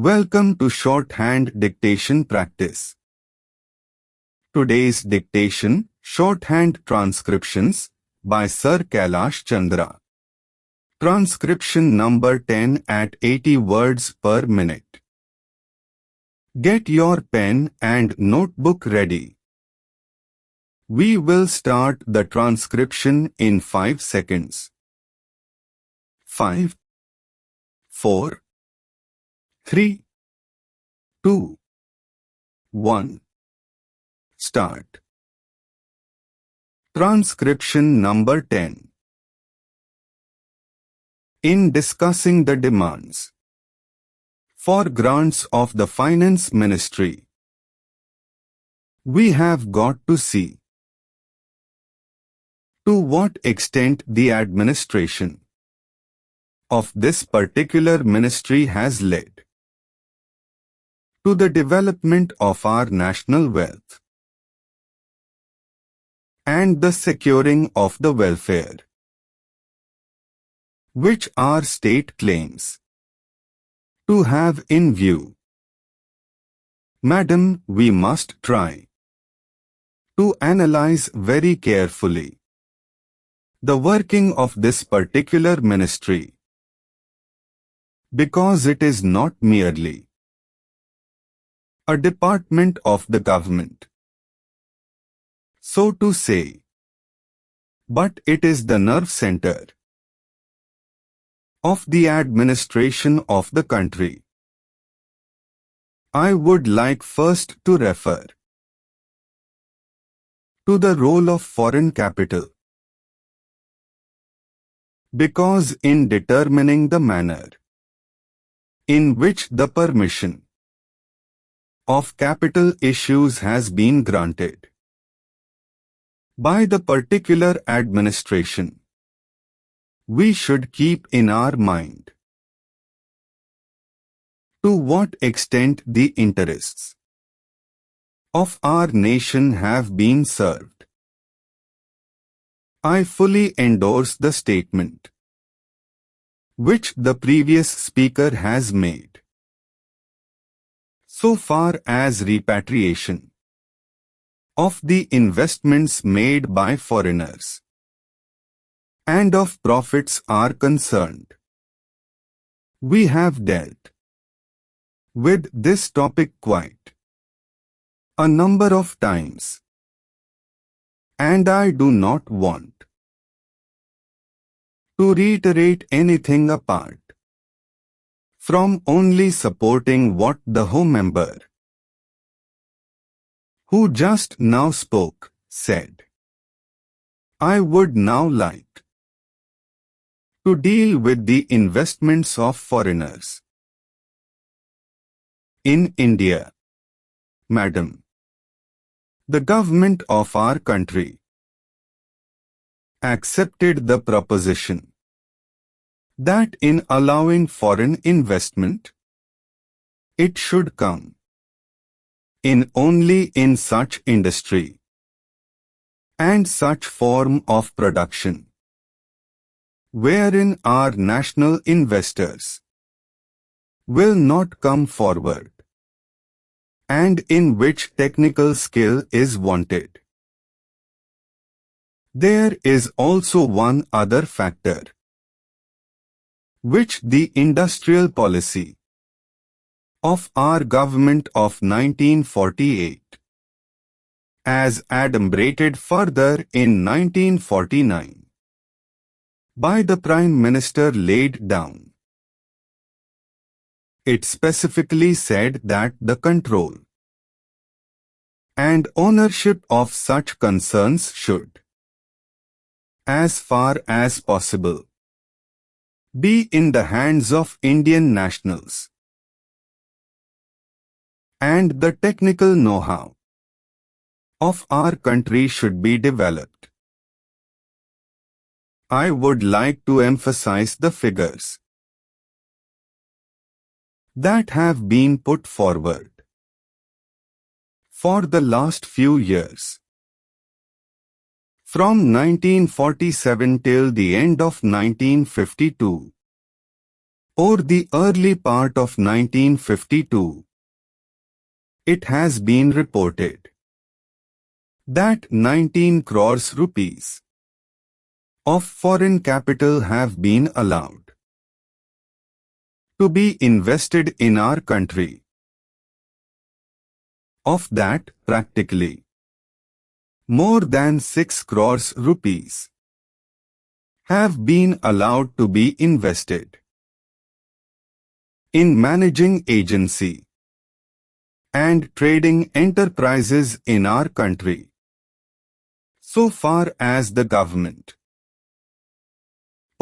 Welcome to Shorthand Dictation Practice. Today's dictation, Shorthand Transcriptions, by Sir Kailash Chandra. Transcription number 10 at 80 words per minute. Get your pen and notebook ready. We will start the transcription in 5 seconds. 5, 4, 3, 2, 1. Start. Transcription number 10. In discussing the demands for grants of the Finance Ministry, we have got to see to what extent the administration of this particular ministry has led to the development of our national wealth and the securing of the welfare which our state claims to have in view. Madam, we must try to analyze very carefully the working of this particular ministry, because it is not merely a department of the government, so to say, but it is the nerve center of the administration of the country. I would like first to refer to the role of foreign capital, because in determining the manner in which the permission of capital issues has been granted by the particular administration, we should keep in our mind to what extent the interests of our nation have been served. I fully endorse the statement which the previous speaker has made so far as repatriation of the investments made by foreigners and of profits are concerned. We have dealt with this topic quite a number of times, and I do not want to reiterate anything apart from only supporting what the Home Member who just now spoke said. I would now like to deal with the investments of foreigners in India. Madam, the government of our country accepted the proposition that in allowing foreign investment, it should come in only in such industry and such form of production wherein our national investors will not come forward and in which technical skill is wanted. There is also one other factor which the industrial policy of our government of 1948, as adumbrated further in 1949 by the Prime Minister, laid down. It specifically said that the control and ownership of such concerns should, as far as possible, be in the hands of Indian nationals, and the technical know-how of our country should be developed. I would like to emphasize the figures that have been put forward for the last few years. From 1947 till the end of 1952, or the early part of 1952, it has been reported that 19 crores rupees of foreign capital have been allowed to be invested in our country. Of that, practically more than 6 crores rupees have been allowed to be invested in managing agency and trading enterprises in our country. So far as the government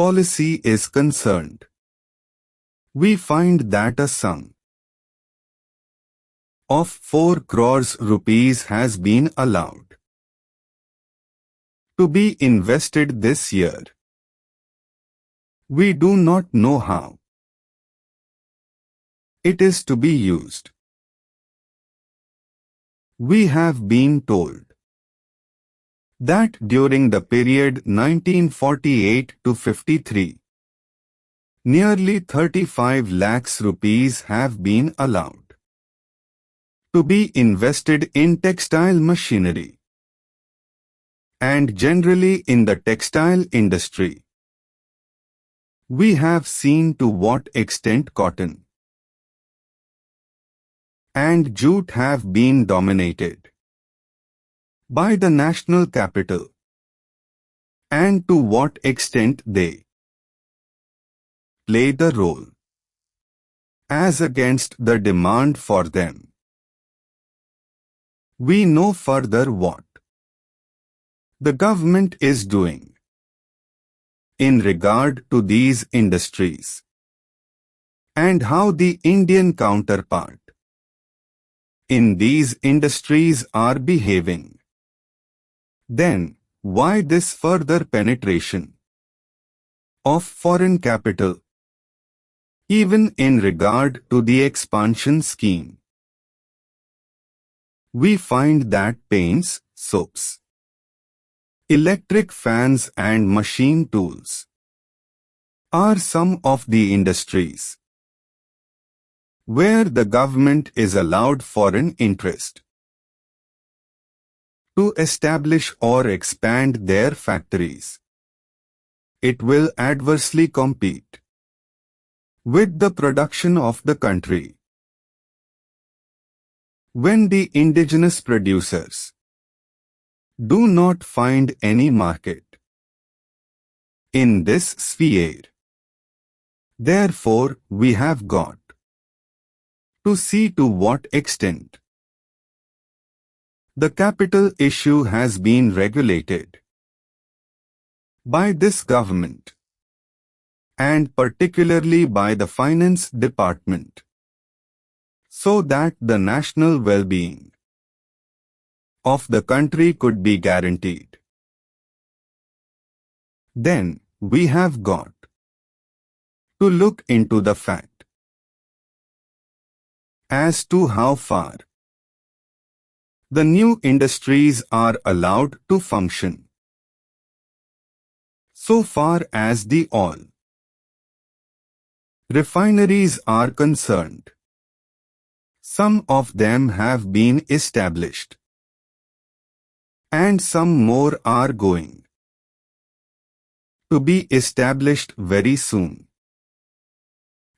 policy is concerned, we find that a sum of 4 crores rupees has been allowed to be invested this year. We do not know how it is to be used. We have been told that during the period 1948 to 53, nearly 35 lakhs rupees have been allowed to be invested in textile machinery and generally in the textile industry. We have seen to what extent cotton and jute have been dominated by the national capital, and to what extent they play the role as against the demand for them. We know further what the government is doing in regard to these industries and how the Indian counterpart in these industries are behaving. Then, why this further penetration of foreign capital, even in regard to the expansion scheme? We find that paints, soaps, electric fans and machine tools are some of the industries where the government is allowed foreign interest to establish or expand their factories. It will adversely compete with the production of the country. When the indigenous producers do not find any market in this sphere, therefore we have got to see to what extent the capital issue has been regulated by this government, and particularly by the finance department, so that the national well-being of the country could be guaranteed. Then we have got to look into the fact as to how far the new industries are allowed to function. So far as the oil refineries are concerned, some of them have been established, and some more are going to be established very soon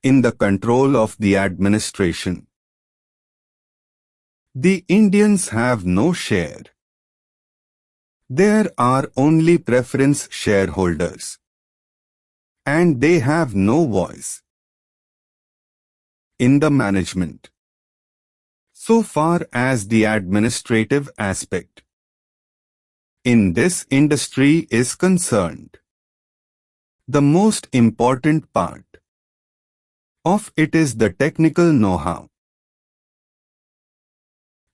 in the control of the administration. The Indians have no share. There are only preference shareholders, and they have no voice in the management. So far as the administrative aspect in this industry is concerned, the most important part of it is the technical know-how.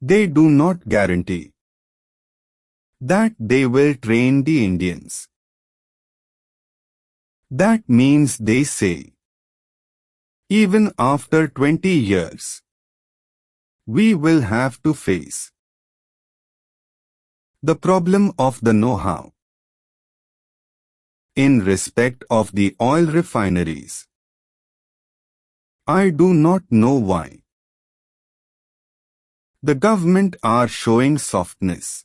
They do not guarantee that they will train the Indians. That means they say, even after 20 years, we will have to face the problem of the know-how in respect of the oil refineries. I do not know why. The government are showing softness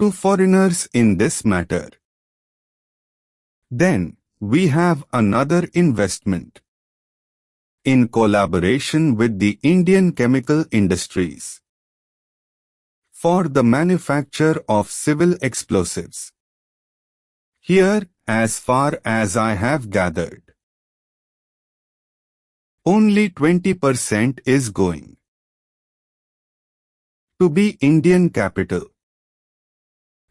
to foreigners in this matter. Then, we have another investment in collaboration with the Indian chemical industries for the manufacture of civil explosives. Here, as far as I have gathered, only 20% is going to be Indian capital.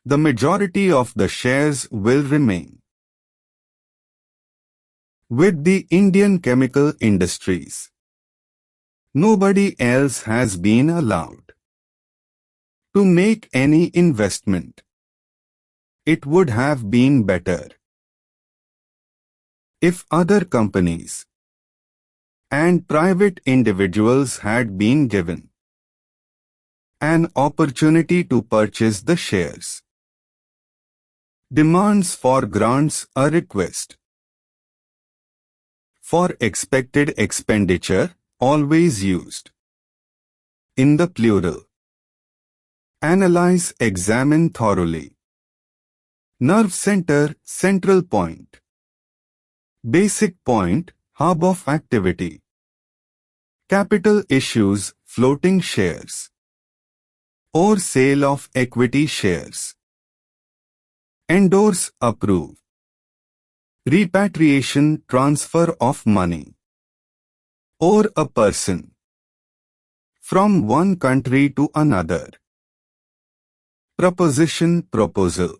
The majority of the shares will remain with the Indian chemical industries. Nobody else has been allowed to make any investment. It would have been better if other companies and private individuals had been given an opportunity to purchase the shares. Demands for grants a request for expected expenditure, always used in the plural. Analyze, examine thoroughly. Nerve center, central point. Basic point, hub of activity. Capital issues, floating shares or sale of equity shares. Endorse, approve. Repatriation, transfer of money or a person from one country to another. Proposition, proposal.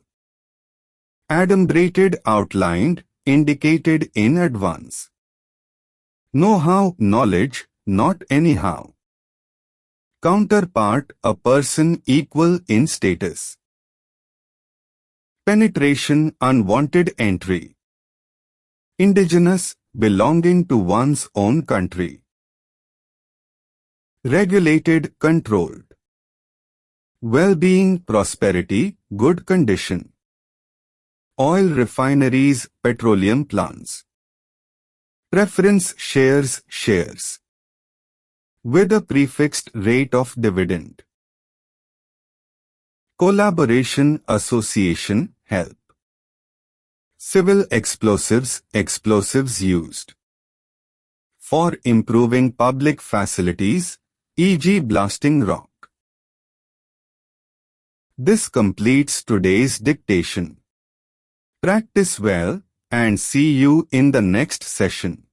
Adumbrated, outlined, indicated in advance. Know-how, knowledge, not anyhow. Counterpart, a person equal in status. Penetration, unwanted entry. Indigenous, belonging to one's own country. Regulated, controlled. Well-being, prosperity, good condition. Oil refineries, petroleum plants. Preference shares, shares with a prefixed rate of dividend. Collaboration, association, help. Civil explosives, explosives used for improving public facilities, e.g. blasting rock. This completes today's dictation. Practice well and see you in the next session.